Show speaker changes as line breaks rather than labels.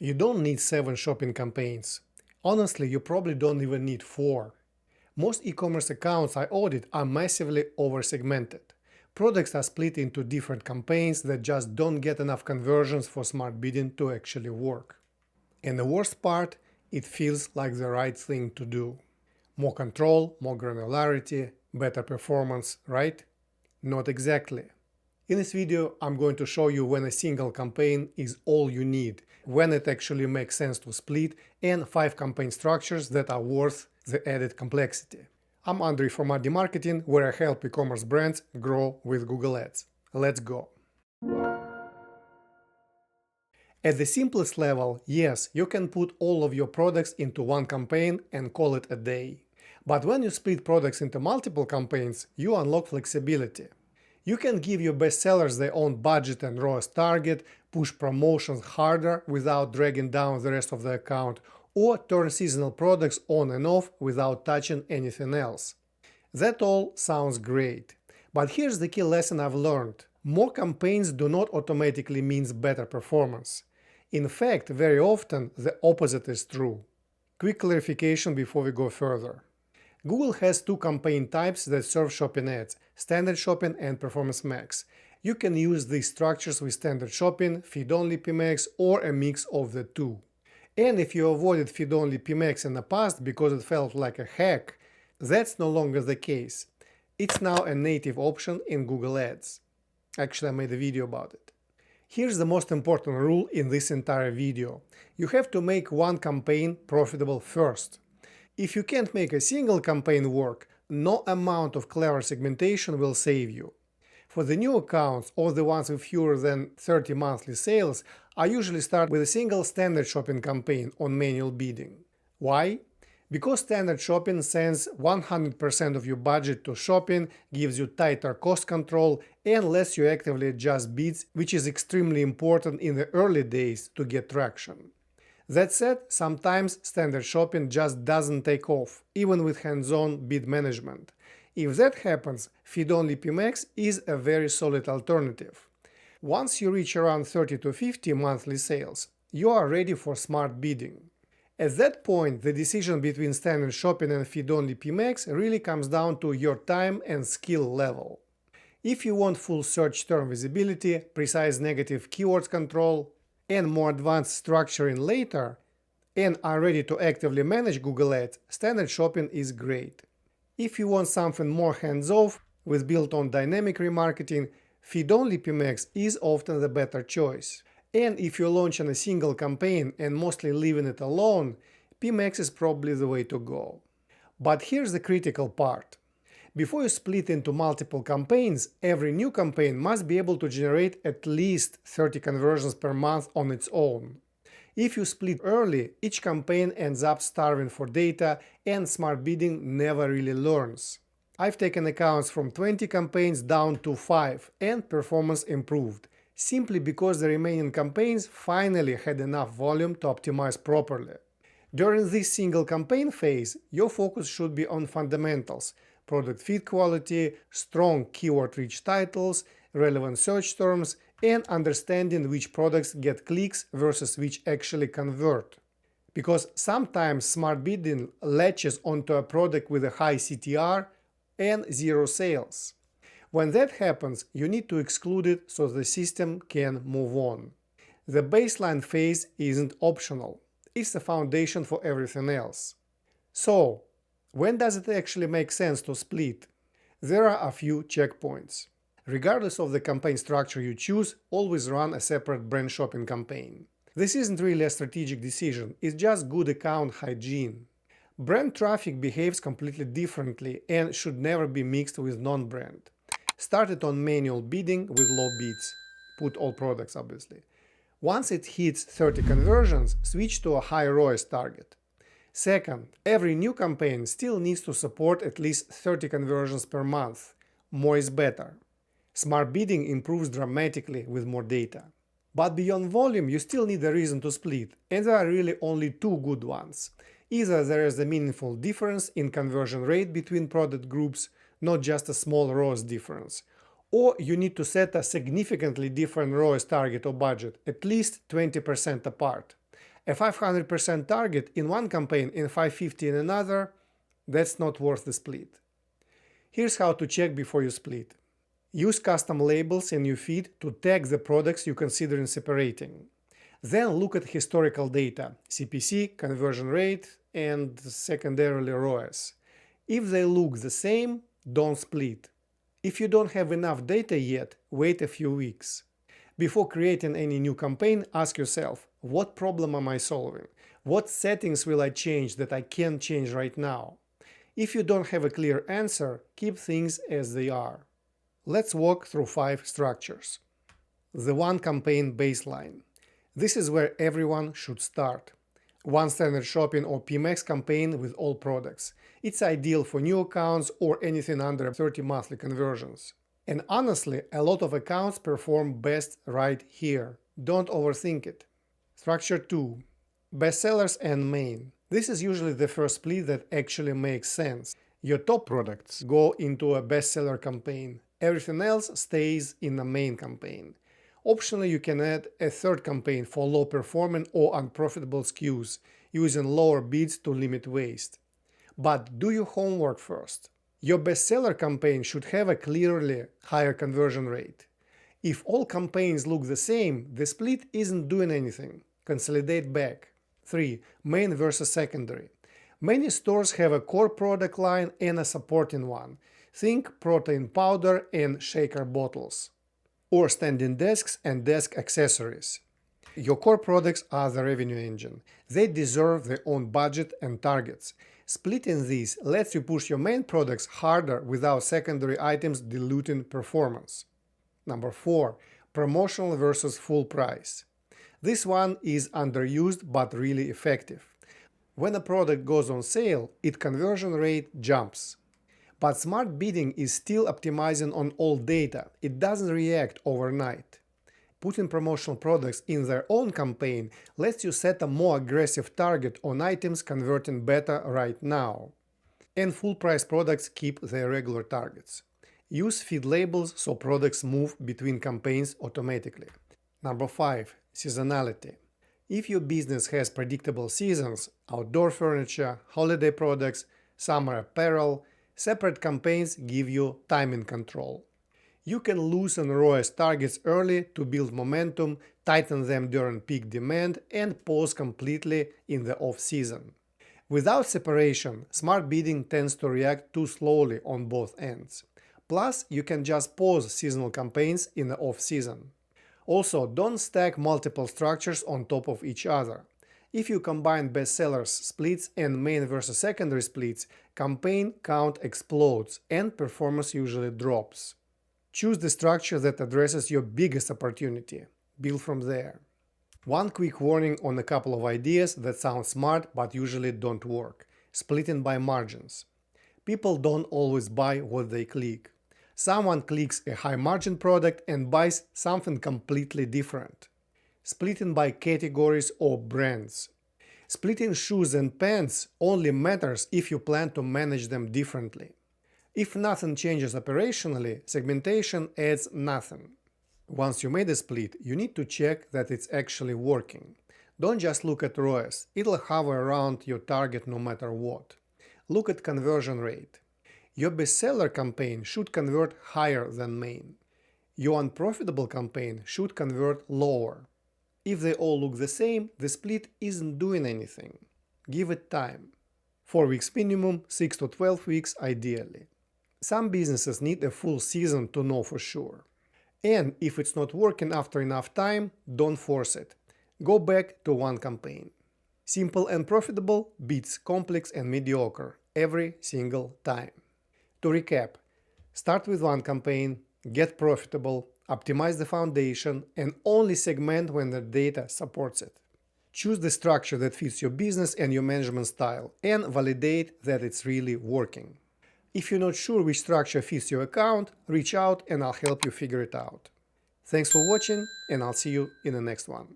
You don't need 7 shopping campaigns. Honestly, you probably don't even need 4. Most e-commerce accounts I audit are massively over-segmented. Products are split into different campaigns that just don't get enough conversions for smart bidding to actually work. And the worst part, it feels like the right thing to do. More control, more granularity, better performance, right? Not exactly. In this video, I'm going to show you when a single campaign is all you need, when it actually makes sense to split, and 5 campaign structures that are worth the added complexity. I'm Andrey from Marketing, where I help e-commerce brands grow with Google Ads. Let's go. At the simplest level, yes, you can put all of your products into one campaign and call it a day. But when you split products into multiple campaigns, you unlock flexibility. You can give your best sellers their own budget and ROAS target, push promotions harder without dragging down the rest of the account, or turn seasonal products on and off without touching anything else. That all sounds great. But here's the key lesson I've learned. More campaigns do not automatically mean better performance. In fact, very often the opposite is true. Quick clarification before we go further. Google has 2 campaign types that serve shopping ads, Standard Shopping and Performance Max. You can use these structures with Standard Shopping, Feed-only PMax, or a mix of the two. And if you avoided Feed-only PMax in the past because it felt like a hack, that's no longer the case. It's now a native option in Google Ads. Actually, I made a video about it. Here's the most important rule in this entire video. You have to make one campaign profitable first. If you can't make a single campaign work, no amount of clever segmentation will save you. For the new accounts or the ones with fewer than 30 monthly sales, I usually start with a single Standard Shopping campaign on manual bidding. Why? Because Standard Shopping sends 100% of your budget to shopping, gives you tighter cost control, and lets you actively adjust bids, which is extremely important in the early days to get traction. That said, sometimes Standard Shopping just doesn't take off, even with hands-on bid management. If that happens, Feed-only PMax is a very solid alternative. Once you reach around 30 to 50 monthly sales, you are ready for smart bidding. At that point, the decision between Standard Shopping and Feed-only PMax really comes down to your time and skill level. If you want full search term visibility, precise negative keywords control, and more advanced structuring later, and are ready to actively manage Google Ads, Standard Shopping is great. If you want something more hands-off, with built-on dynamic remarketing, Feed-only PMax is often the better choice. And if you're launching a single campaign and mostly leaving it alone, PMax is probably the way to go. But here's the critical part. Before you split into multiple campaigns, every new campaign must be able to generate at least 30 conversions per month on its own. If you split early, each campaign ends up starving for data and smart bidding never really learns. I've taken accounts from 20 campaigns down to 5 and performance improved, simply because the remaining campaigns finally had enough volume to optimize properly. During this single campaign phase, your focus should be on fundamentals: product feed quality, strong keyword-rich titles, relevant search terms, and understanding which products get clicks versus which actually convert. Because sometimes smart bidding latches onto a product with a high CTR and 0 sales. When that happens, you need to exclude it so the system can move on. The baseline phase isn't optional. It's the foundation for everything else. So, when does it actually make sense to split? There are a few checkpoints. Regardless of the campaign structure you choose, always run a separate brand shopping campaign. This isn't really a strategic decision, it's just good account hygiene. Brand traffic behaves completely differently and should never be mixed with non-brand. Start it on manual bidding with low bids. Put all products, obviously. Once it hits 30 conversions, switch to a high ROAS target. Second, every new campaign still needs to support at least 30 conversions per month. More is better. Smart bidding improves dramatically with more data. But beyond volume, you still need a reason to split, and there are really only 2 good ones. Either there is a meaningful difference in conversion rate between product groups, not just a small ROAS difference, or you need to set a significantly different ROAS target or budget, at least 20% apart. A 500% target in one campaign and 550 in another, that's not worth the split. Here's how to check before you split. Use custom labels in your feed to tag the products you consider separating. Then look at historical data, CPC, conversion rate, and secondarily ROAS. If they look the same, don't split. If you don't have enough data yet, wait a few weeks. Before creating any new campaign, ask yourself, what problem am I solving? What settings will I change that I can't change right now? If you don't have a clear answer, keep things as they are. Let's walk through 5 structures. The one campaign baseline. This is where everyone should start. One standard shopping or PMax campaign with all products. It's ideal for new accounts or anything under 30 monthly conversions. And honestly, a lot of accounts perform best right here. Don't overthink it. Structure 2. Bestsellers and Main. This is usually the first split that actually makes sense. Your top products go into a bestseller campaign. Everything else stays in the main campaign. Optionally, you can add a third campaign for low-performing or unprofitable SKUs, using lower bids to limit waste. But do your homework first. Your bestseller campaign should have a clearly higher conversion rate. If all campaigns look the same, the split isn't doing anything. Consolidate back. 3. Main versus secondary. Many stores have a core product line and a supporting one. Think protein powder and shaker bottles. Or standing desks and desk accessories. Your core products are the revenue engine. They deserve their own budget and targets. Splitting these lets you push your main products harder without secondary items diluting performance. Number 4. Promotional versus full price. This one is underused but really effective. When a product goes on sale, its conversion rate jumps. But smart bidding is still optimizing on old data. It doesn't react overnight. Putting promotional products in their own campaign lets you set a more aggressive target on items converting better right now. And full-price products keep their regular targets. Use feed labels so products move between campaigns automatically. Number 5. Seasonality. If your business has predictable seasons, outdoor furniture, holiday products, summer apparel, separate campaigns give you timing control. You can loosen ROAS targets early to build momentum, tighten them during peak demand, and pause completely in the off-season. Without separation, smart bidding tends to react too slowly on both ends. Plus, you can just pause seasonal campaigns in the off-season. Also, don't stack multiple structures on top of each other. If you combine bestsellers splits and main versus secondary splits, campaign count explodes and performance usually drops. Choose the structure that addresses your biggest opportunity. Build from there. One quick warning on a couple of ideas that sound smart but usually don't work. Splitting by margins. People don't always buy what they click. Someone clicks a high margin product and buys something completely different. Splitting by categories or brands. Splitting shoes and pants only matters if you plan to manage them differently. If nothing changes operationally, segmentation adds nothing. Once you made a split, you need to check that it's actually working. Don't just look at ROAS, it'll hover around your target no matter what. Look at conversion rate. Your bestseller campaign should convert higher than main. Your unprofitable campaign should convert lower. If they all look the same, the split isn't doing anything. Give it time. 4 weeks minimum, 6 to 12 weeks ideally. Some businesses need a full season to know for sure. And if it's not working after enough time, don't force it. Go back to one campaign. Simple and profitable beats complex and mediocre every single time. To recap, start with one campaign, get profitable, optimize the foundation, and only segment when the data supports it. Choose the structure that fits your business and your management style, and validate that it's really working. If you're not sure which structure fits your account, reach out and I'll help you figure it out. Thanks for watching, and I'll see you in the next one.